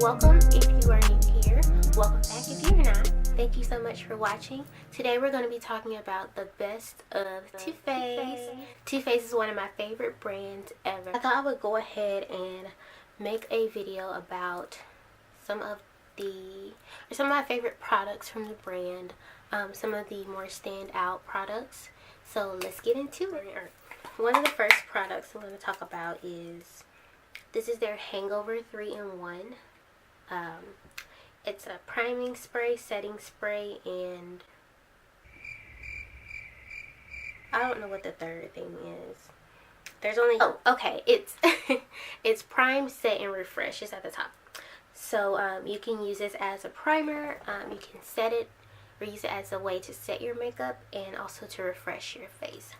Welcome if you are new here. Welcome back if you're not. Thank you so much for watching. Today we're going to be talking about the best of Too Faced. Too Faced is one of my favorite brands ever. I thought I would go ahead and make a video about some of my favorite products from the brand, some of the more standout products. So let's get into it. One of the first products I'm going to talk about is, this is their Hangover 3-in-1. It's a priming spray, setting spray, and I don't know what the third thing is. There's only, oh, okay, it's it's prime, set, and refresh. It's at the top. So you can use this as a primer, you can set it or use it as a way to set your makeup and also to refresh your face.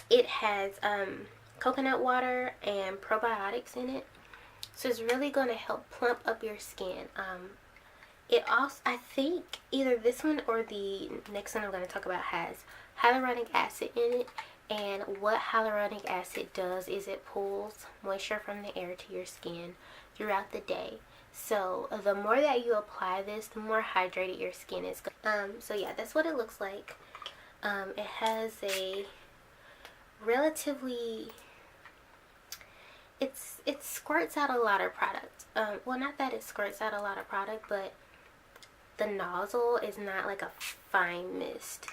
It has coconut water and probiotics in it, so it's really going to help plump up your skin. It also, I think either this one or the next one I'm going to talk about has hyaluronic acid in it, and what hyaluronic acid does is it pulls moisture from the air to your skin throughout the day. So the more that you apply this, the more hydrated your skin is. So yeah, that's what it looks like. It has a relatively, it squirts out a lot of product. Well, not that it squirts out a lot of product, but the nozzle is not like a fine mist.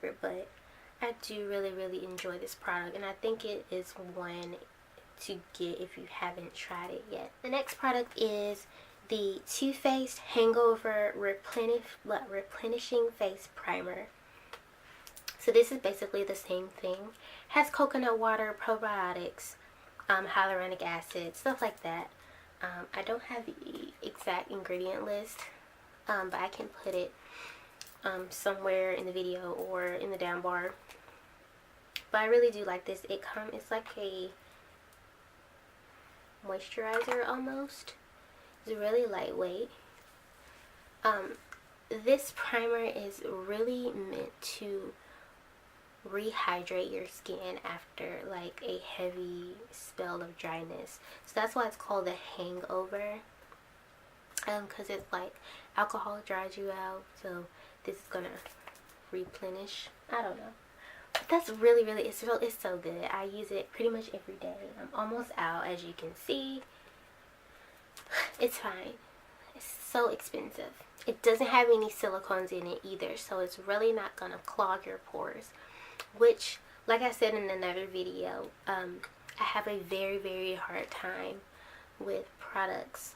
But I do really enjoy this product, and I think it is one to get if you haven't tried it yet. The next product is the Too Faced Hangover Replenishing Face Primer. So this is basically the same thing. Has coconut water, probiotics, hyaluronic acid, stuff like that. I don't have the exact ingredient list, but I can put it somewhere in the video or in the down bar. But I really do like this. It's like a moisturizer almost. It's really lightweight. This primer is really meant to rehydrate your skin after like a heavy spell of dryness. So that's why it's called the Hangover, because it's like alcohol dries you out, so this is gonna replenish. I don't know, but that's really it's so good. I use it pretty much every day. I'm almost out, as you can see. It's fine. It's so expensive. It doesn't have any silicones in it either, so it's really not gonna clog your pores, which, like I said in another video, I have a very hard time with products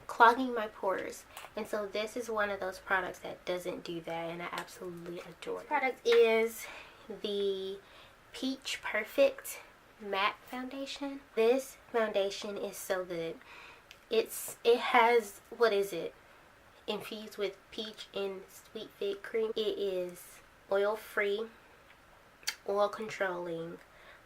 clogging my pores, and so this is one of those products that doesn't do that, and I absolutely adore it. This product is the Peach Perfect Matte Foundation. This foundation is so good. It has, what is it, infused with peach and sweet fig cream. It is oil free, oil controlling,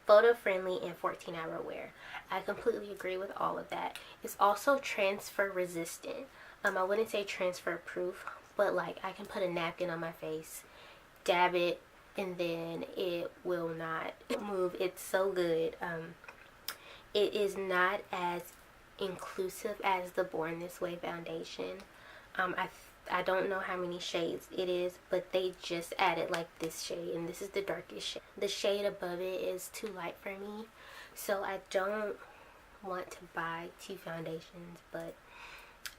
photo friendly, and 14-hour wear. I completely agree with all of that. It's also transfer resistant. I wouldn't say transfer proof, but like I can put a napkin on my face, dab it, and then it will not move. It's so good. It is not as inclusive as the Born This Way foundation. I don't know how many shades it is, but they just added like this shade, and this is the darkest shade. The shade above it is too light for me, so I don't want to buy two foundations, but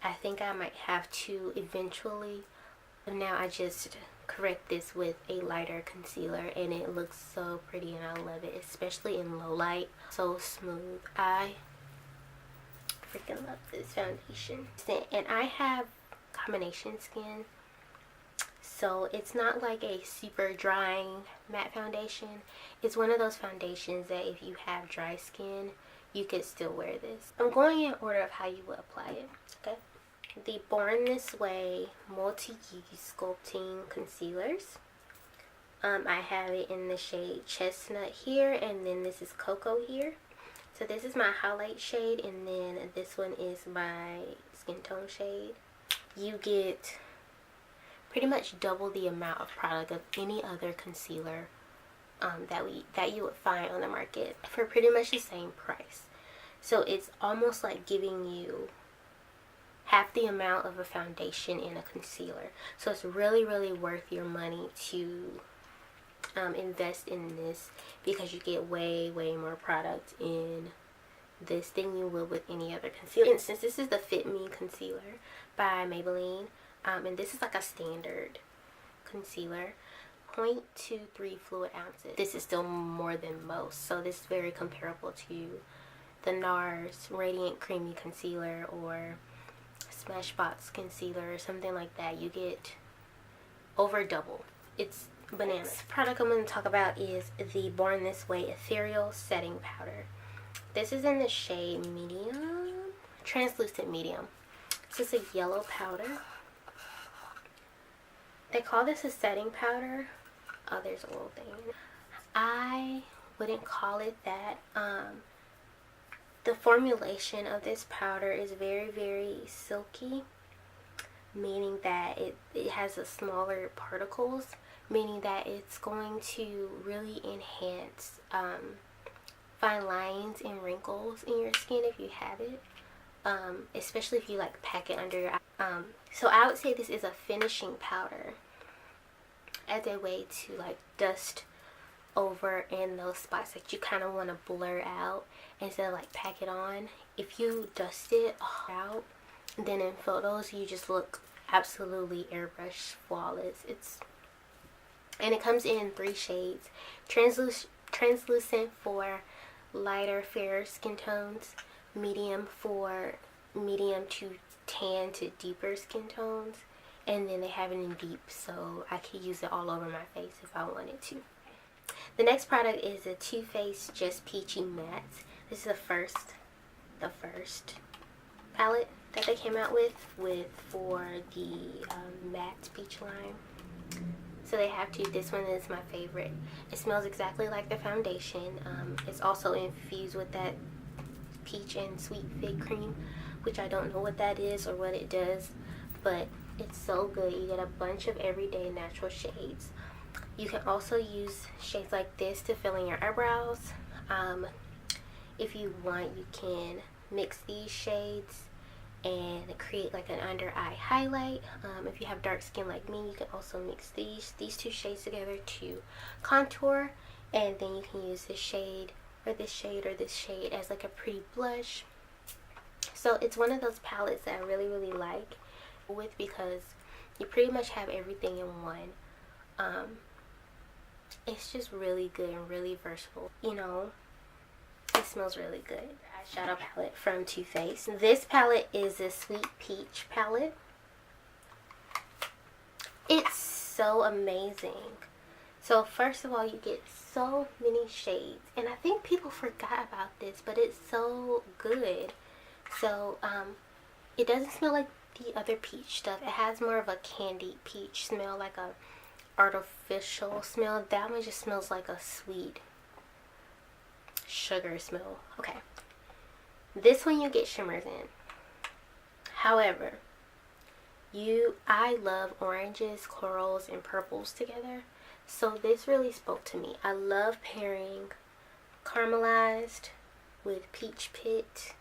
I think I might have to eventually. Now I just correct this with a lighter concealer, and it looks so pretty, and I love it, especially in low light. So smooth. I freaking love this foundation. And I have combination skin, so it's not like a super drying matte foundation. It's one of those foundations that if you have dry skin, you could still wear this. I'm going in order of how you would apply it. Okay, the Born This Way Multiuse Sculpting Concealers. I have it in the shade Chestnut here, and then this is Cocoa here. So this is my highlight shade, and then this one is my skin tone shade. You get pretty much double the amount of product of any other concealer that you would find on the market for pretty much the same price. So it's almost like giving you half the amount of a foundation in a concealer. So it's really, really worth your money to invest in this, because you get way, way more product in this than you will with any other concealer. For instance, this is the Fit Me concealer by Maybelline, and this is like a standard concealer, 0.23 fluid ounces. This is still more than most, so this is very comparable to the NARS Radiant Creamy Concealer or Smashbox Concealer or something like that. You get over double. It's bananas. Next product I'm going to talk about is the Born This Way Ethereal Setting Powder. This is in the shade medium, translucent medium. This is a yellow powder. They call this a setting powder. Oh, there's a little thing. I wouldn't call it that. The formulation of this powder is very, very silky, meaning that it has a smaller particles, meaning that it's going to really enhance fine lines and wrinkles in your skin if you have it, especially if you like pack it under your eye. So I would say this is a finishing powder as a way to like dust over in those spots that you kind of want to blur out instead of like pack it on. If you dust it out, then in photos you just look absolutely airbrush flawless. And it comes in 3 shades: translucent for lighter, fairer skin tones, medium for medium to tan to deeper skin tones, and then they have it in deep, so I could use it all over my face if I wanted to. The next product is a Too Faced Just Peachy Matte. This is the first palette that they came out with for the matte peach lime. So they have two. This one is my favorite. It smells exactly like the foundation. It's also infused with that peach and sweet fig cream, which I don't know what that is or what it does, but it's so good. You get a bunch of everyday natural shades. You can also use shades like this to fill in your eyebrows. If you want, you can mix these shades and create like an under eye highlight. If you have dark skin like me, you can also mix these 2 shades together to contour, and then you can use this shade or this shade or this shade as like a pretty blush. So it's one of those palettes that I really, really like with, because you pretty much have everything in one. It's just really good and really versatile. You know, it smells really good. Eyeshadow palette from Too Faced. This palette is a Sweet Peach palette. It's so amazing. So first of all, you get so many shades, and I think people forgot about this, but it's so good. So it doesn't smell like the other peach stuff. It has more of a candied peach smell, like a artificial smell. That one just smells like a sweet sugar smell. Okay, this one you get shimmers in. However, I love oranges, corals, and purples together, so this really spoke to me. I love pairing caramelized with peach pit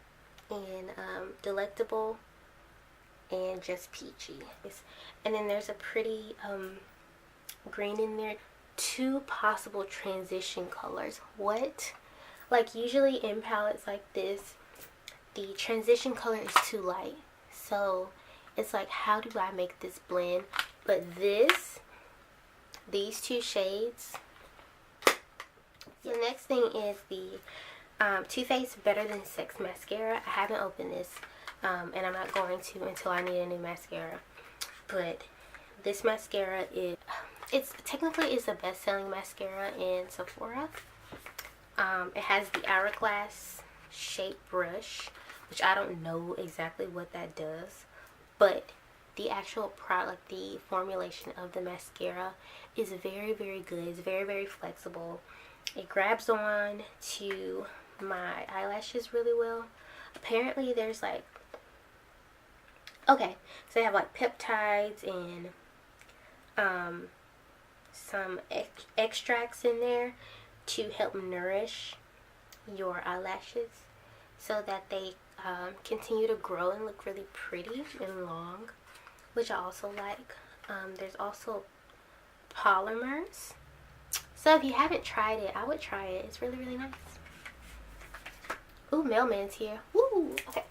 and delectable and just peachy. And then there's a pretty green in there. 2 possible transition colors. What? Like usually in palettes like this, the transition color is too light, so it's like, how do I make this blend? But these 2 shades. The next thing is the Too Faced Better Than Sex Mascara. I haven't opened this, and I'm not going to until I need a new mascara. But this mascara it's a best-selling mascara in Sephora. It has the hourglass shape brush, which I don't know exactly what that does, but the actual product, the formulation of the mascara is very, very good. It's very, very flexible. It grabs on to my eyelashes really well. Apparently there's like, okay, so they have like peptides and some extracts in there to help nourish your eyelashes. so that they continue to grow and look really pretty and long, which I also like. There's also polymers. So if you haven't tried it, I would try it. It's really, really nice. Ooh, mailman's here. Woo! Okay.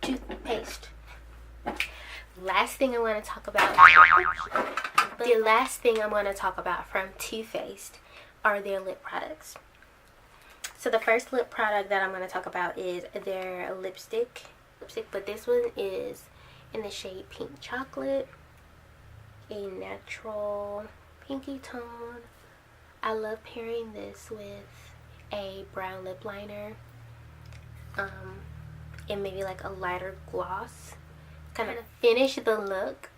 Toothpaste. Last thing I want to talk about. The last thing I'm going to talk about from Too Faced are their lip products. So the first lip product that I'm going to talk about is their lipstick, but this one is in the shade Pink Chocolate, a natural pinky tone. I love pairing this with a brown lip liner and maybe like a lighter gloss. Kind of finish the look.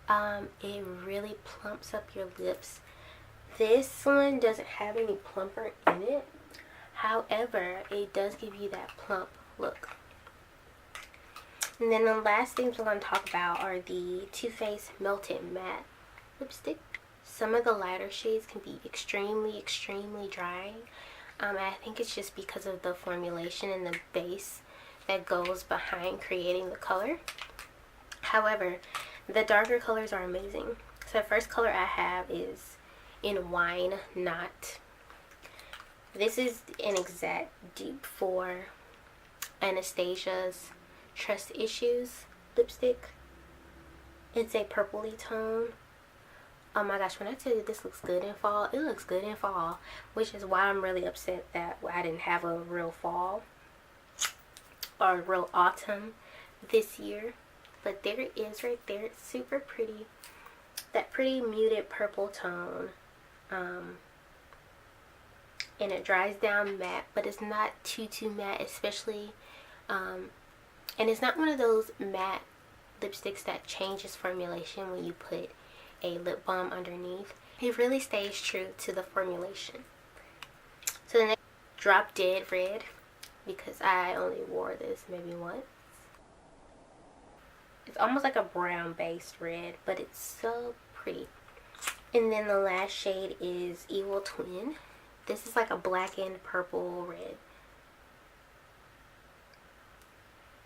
It really plumps up your lips. This one doesn't have any plumper in it. However, it does give you that plump look. And then the last things we're going to talk about are the Too Faced Melted Matte Lipstick. Some of the lighter shades can be extremely, extremely drying. I think it's just because of the formulation and the base that goes behind creating the color. However, the darker colors are amazing. So the first color I have is in Wine Knot. This is an exact dupe for Anastasia's Trust Issues lipstick. It's a purpley tone. Oh my gosh, when I tell you this looks good in fall, it looks good in fall, which is why I'm really upset that I didn't have a real fall or a real autumn this year. But there it is right there. It's super pretty. That pretty muted purple tone. And it dries down matte, but it's not too matte, especially and it's not one of those matte lipsticks that changes formulation when you put a lip balm underneath. It really stays true to the formulation. So the next, Drop Dead Red, because I only wore this maybe once. It's almost like a brown based red, but it's so pretty. And then the last shade is Evil Twin. This is like a black and purple red.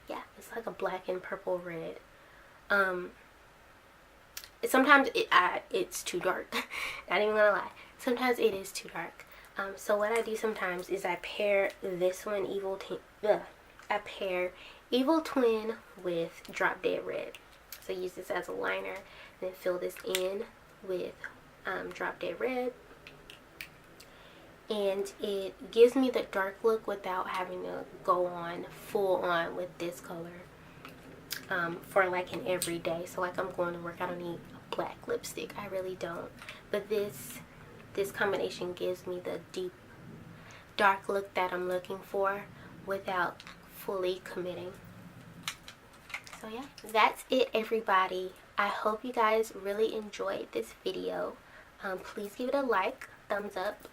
Yeah, it's like a black and purple red. Sometimes it's too dark. Not even gonna lie. Sometimes it is too dark. So what I do sometimes is I pair this one, I pair Evil Twin with Drop Dead Red. So use this as a liner, then fill this in with Drop Dead Red. And it gives me the dark look without having to go on full on with this color for like an everyday. So like I'm going to work, I don't need a black lipstick. I really don't. But this combination gives me the deep dark look that I'm looking for without fully committing. So yeah, that's it everybody. I hope you guys really enjoyed this video. Please give it a like, thumbs up,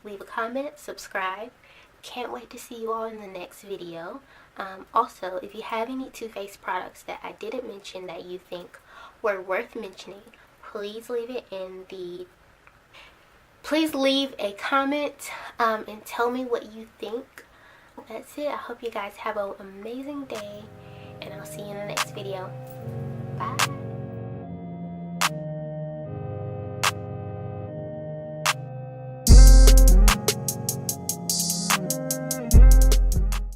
leave a comment, subscribe. Can't wait to see you all in the next video. Also, if you have any Too Faced products that I didn't mention that you think were worth mentioning, please leave it in the please leave a comment and tell me what you think. That's it. I hope you guys have an amazing day, and I'll see you in the next video. Bye.